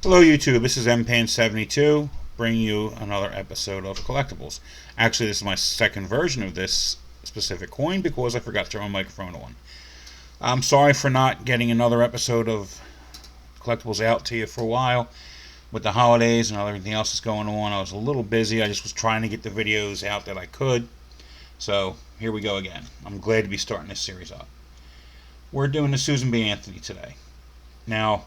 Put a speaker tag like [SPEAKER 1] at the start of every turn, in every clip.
[SPEAKER 1] Hello YouTube, this is MPan72 bringing you another episode of Collectables. Actually, this is my second version of this specific coin because I forgot to turn my microphone on. I'm sorry for not getting another episode of Collectables out to you for a while. With the holidays and everything else that's going on, I was a little busy. I just was trying to get the videos out that I could. So, here we go again. I'm glad to be starting this series up. We're doing the Susan B. Anthony today. Now,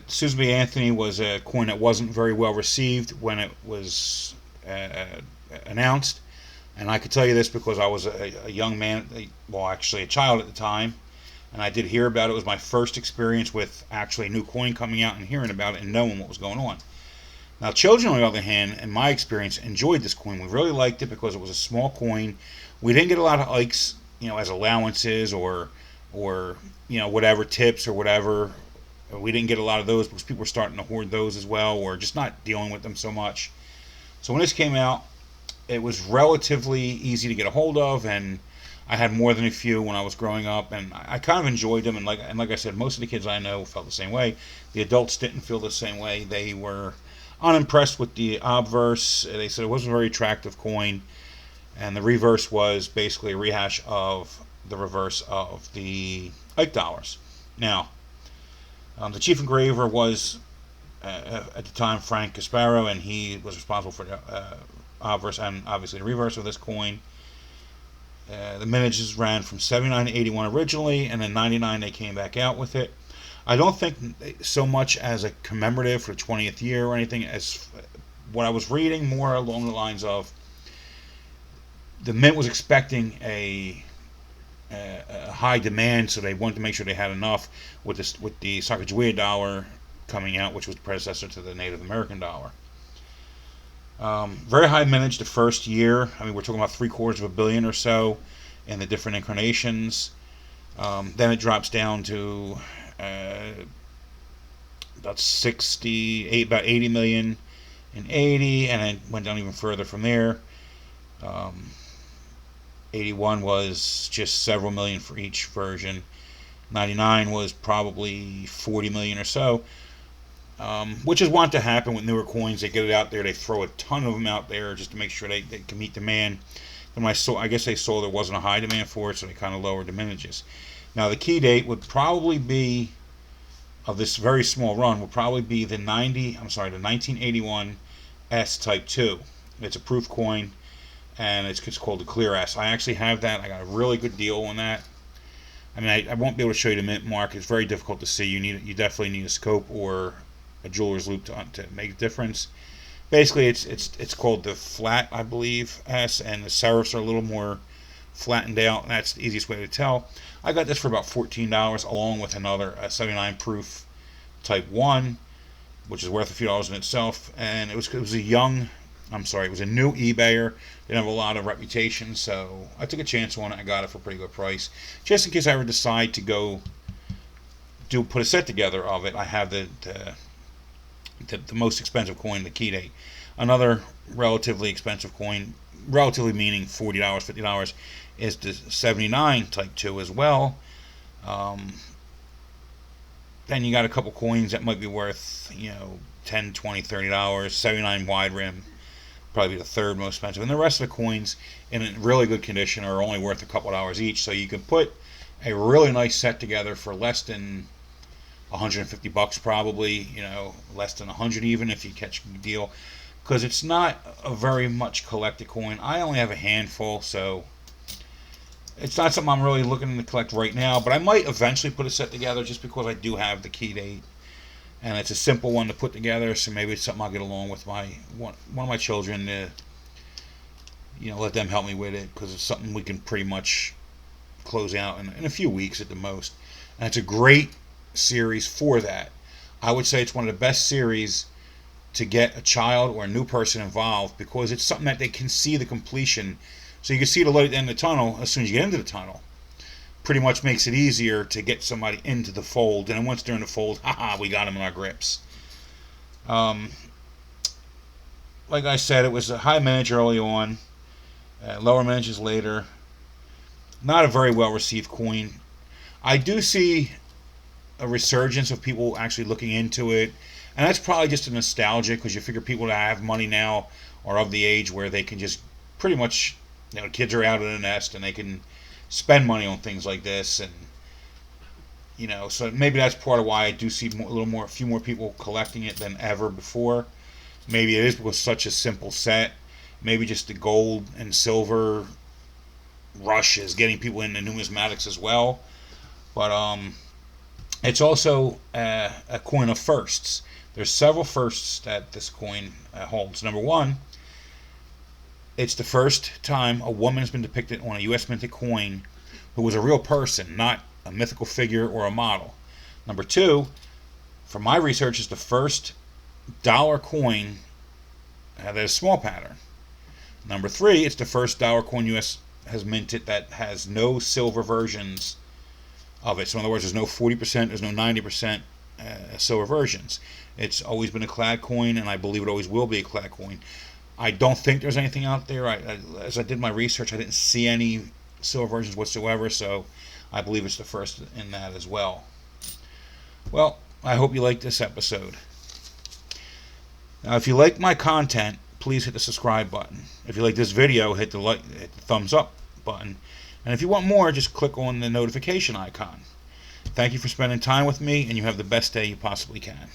[SPEAKER 1] Susan B. Anthony was a coin that wasn't very well received when it was announced, and I could tell you this because I was a young man, well, actually a child at the time, and I did hear about it. It was my first experience with actually a new coin coming out and hearing about it and knowing what was going on. Now, children, on the other hand, in my experience, enjoyed this coin. We really liked it because it was a small coin. We didn't get a lot of ikes, as allowances or whatever tips or whatever. We didn't get a lot of those because people were starting to hoard those as well, or just not dealing with them so much. So when this came out, it was relatively easy to get a hold of, and I had more than a few when I was growing up, and I kind of enjoyed them. And like I said, most of the kids I know felt the same way. The adults didn't feel the same way. They were unimpressed with the obverse. They said it wasn't a very attractive coin, and the reverse was basically a rehash of the reverse of the Ike dollars. Now, the chief engraver was, at the time, Frank Casparo, and he was responsible for the obverse and obviously the reverse of this coin. The miniatures ran from 79 to 81 originally, and then 99 they came back out with it. I don't think so much as a commemorative for the 20th year or anything, as what I was reading more along the lines of the mint was expecting a high demand, so they wanted to make sure they had enough with the Sacagawea dollar coming out, which was the predecessor to the Native American dollar. Very high mintage the first year. I mean, we're talking about $750 million or so in the different incarnations. Then it drops down to about 80 million in 80, and it went down even further from there. 81 was just several million for each version. 99 was probably 40 million or so, which is want to happen with newer coins. They get it out there, they throw a ton of them out there just to make sure they can meet demand. And I guess they saw there wasn't a high demand for it, so they kind of lowered the miniatures. Now, the key date would probably be, of this very small run, would probably be the 1981 S Type 2. It's a proof coin, and it's called the Clear S. I actually have that. I got a really good deal on that. I mean, I won't be able to show you the mint mark. It's very difficult to see. You definitely need a scope or a jeweler's loupe to make a difference. Basically, it's called the flat, I believe, S, and the serifs are a little more flattened out, and that's the easiest way to tell. I got this for about $14, along with another 79 proof Type 1, which is worth a few dollars in itself. And it was a new eBayer. Didn't have a lot of reputation, so I took a chance on it. I got it for a pretty good price, just in case I ever decide to go put a set together of it. I have the most expensive coin, the key date. Another relatively expensive coin, relatively meaning $40, $50, is the 79 Type 2 as well. Then you got a couple coins that might be worth, $10, $20, $30. 79 wide rim, probably the third most expensive. And the rest of the coins in really good condition are only worth a couple dollars each. So you can put a really nice set together for less than $150 probably, less than 100 even if you catch a deal, because it's not a very much collected coin. I only have a handful, so it's not something I'm really looking to collect right now, but I might eventually put a set together just because I do have the key date, and it's a simple one to put together, so maybe it's something I'll get along with one of my children to, let them help me with it, because it's something we can pretty much close out in a few weeks at the most. And it's a great series for that. I would say it's one of the best series to get a child or a new person involved, because it's something that they can see the completion. So you can see the light at the end of the tunnel as soon as you get into the tunnel. Pretty much makes it easier to get somebody into the fold. And then once they're in the fold, we got them in our grips. Like I said, it was a high mintage early on, lower manages later. Not a very well received coin. I do see a resurgence of people actually looking into it, and that's probably just a nostalgia because you figure people that have money now are of the age where they can just pretty much, kids are out of the nest and they can spend money on things like this, and so maybe that's part of why I do see a few more people collecting it than ever before. Maybe it is because it's such a simple set. Maybe just the gold and silver rush is getting people into numismatics as well. But it's also a coin of firsts. There's several firsts that this coin holds. Number one, it's the first time a woman has been depicted on a U.S. minted coin who was a real person, not a mythical figure or a model. Number two, from my research, is the first dollar coin that has small pattern. Number three, it's the first dollar coin U.S. has minted that has no silver versions of it. So in other words, there's no 40%, there's no 90% silver versions. It's always been a clad coin, and I believe it always will be a clad coin. I don't think there's anything out there. As I did my research, I didn't see any silver versions whatsoever, so I believe it's the first in that as well. Well, I hope you liked this episode. Now, if you like my content, please hit the subscribe button. If you like this video, hit the thumbs up button. And if you want more, just click on the notification icon. Thank you for spending time with me, and you have the best day you possibly can.